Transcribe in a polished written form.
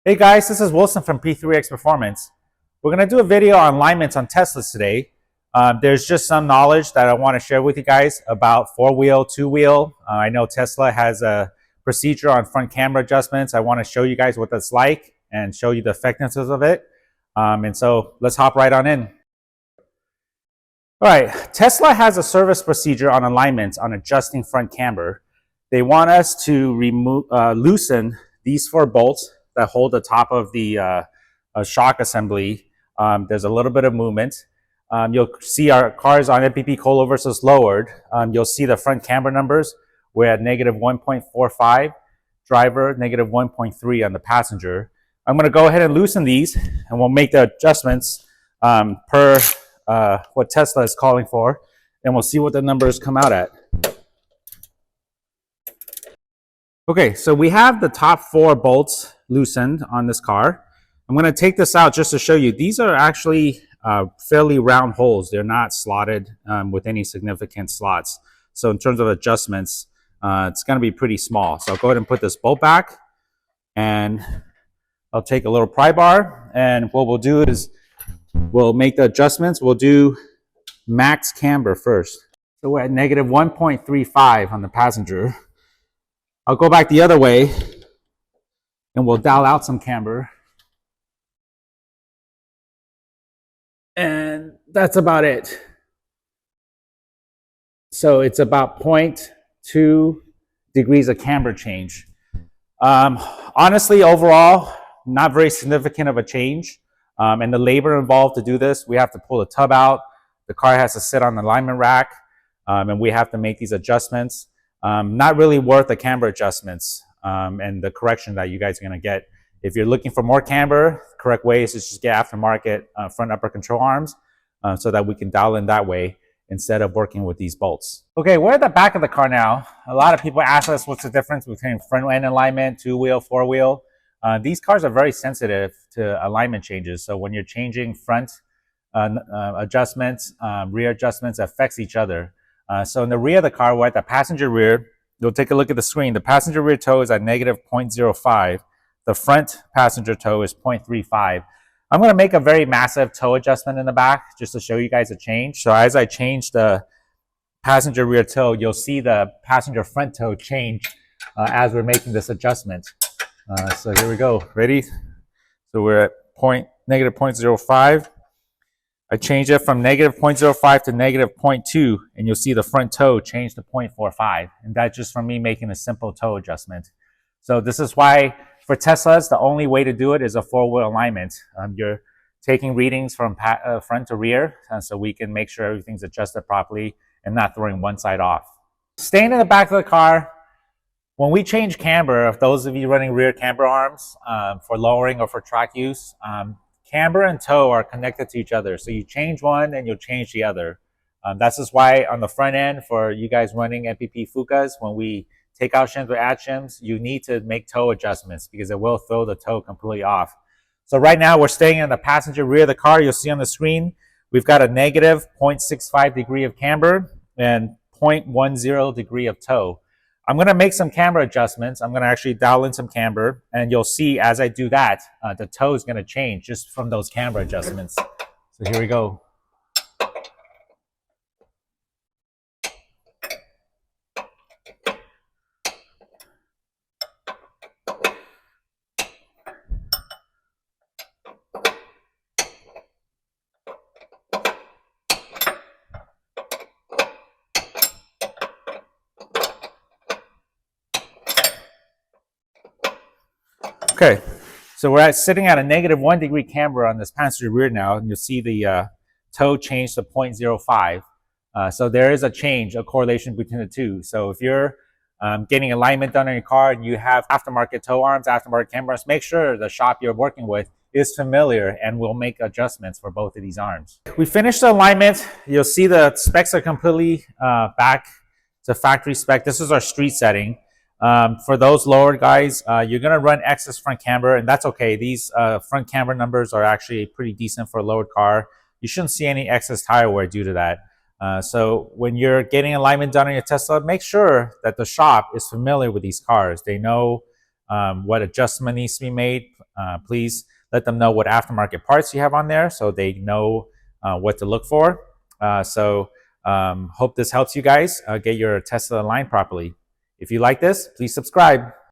Hey guys, this is Wilson from P3X Performance. We're going to do a video on alignments on Teslas today. There's just some knowledge that I want to share with you guys about four-wheel, two-wheel. I know Tesla has a procedure on front camber adjustments. I want to show you guys what that's like and show you the effectiveness of it. And so let's hop right on in. All right, Tesla has a service procedure on alignments on adjusting front camber. They want us to loosen these four bolts that hold the top of the shock assembly. There's a little bit of movement. You'll see our cars on MPP coilover versus lowered. You'll see the front camber numbers. We're at negative 1.45, driver negative 1.3 on the passenger. I'm going to go ahead and loosen these, and we'll make the adjustments per what Tesla is calling for, and we'll see what the numbers come out at. Okay, so we have the top four bolts loosened on this car. I'm going to take this out just to show you. These are actually fairly round holes. They're not slotted with any significant slots. So in terms of adjustments, it's going to be pretty small. So I'll go ahead and put this bolt back, and I'll take a little pry bar, and what we'll do is we'll make the adjustments. We'll do max camber first. So we're at negative 1.35 on the passenger. I'll go back the other way, and we'll dial out some camber. And that's about it. So it's about 0.2 degrees of camber change. Honestly, overall, not very significant of a change. And the labor involved to do this, we have to pull the tub out. The car has to sit on the alignment rack, and we have to make these adjustments. Not really worth the camber adjustments and the correction that you guys are going to get. If you're looking for more camber, the correct way is to just get aftermarket front upper control arms so that we can dial in that way instead of working with these bolts. Okay, we're at the back of the car now. A lot of people ask us what's the difference between front end alignment, two-wheel, four-wheel. These cars are very sensitive to alignment changes. So when you're changing front adjustments, rear adjustments affects each other. So in the rear of the car, we're at the passenger rear. You'll take a look at the screen. The passenger rear toe is at negative 0.05. The front passenger toe is 0.35. I'm going to make a very massive toe adjustment in the back just to show you guys a change. So as I change the passenger rear toe, you'll see the passenger front toe change as we're making this adjustment. So here we go. Ready? So we're at negative 0.05. I change it from negative 0.05 to negative 0.2, and you'll see the front toe change to 0.45. And that's just from me making a simple toe adjustment. So this is why for Teslas, the only way to do it is a four-wheel alignment. You're taking readings from front to rear, so we can make sure everything's adjusted properly and not throwing one side off. Staying in the back of the car, when we change camber, if those of you running rear camber arms for lowering or for track use, camber and toe are connected to each other. So you change one and you'll change the other. That's just why on the front end for you guys running MPP Fukas, when we take out shims or add shims, you need to make toe adjustments because it will throw the toe completely off. So right now we're staying in the passenger rear of the car. You'll see on the screen, we've got a negative 0.65 degree of camber and 0.10 degree of toe. I'm going to make some camber adjustments. I'm going to actually dial in some camber, and you'll see as I do that, the toe is going to change just from those camber adjustments. So here we go. Okay, so we're sitting at a negative 1 degree camber on this passenger rear now, and you'll see the toe change to 0.05. So there is a change, a correlation between the two. So if you're getting alignment done on your car and you have aftermarket toe arms, aftermarket camber arms, make sure the shop you're working with is familiar, and we'll make adjustments for both of these arms. We finished the alignment. You'll see the specs are completely back to factory spec. This is our street setting. For those lowered guys, you're going to run excess front camber, and that's okay. These front camber numbers are actually pretty decent for a lowered car. You shouldn't see any excess tire wear due to that. So when you're getting alignment done on your Tesla, make sure that the shop is familiar with these cars. They know what adjustment needs to be made Please let them know what aftermarket parts you have on there so they know what to look for. Hope this helps you guys get your Tesla aligned properly. If you like this, please subscribe.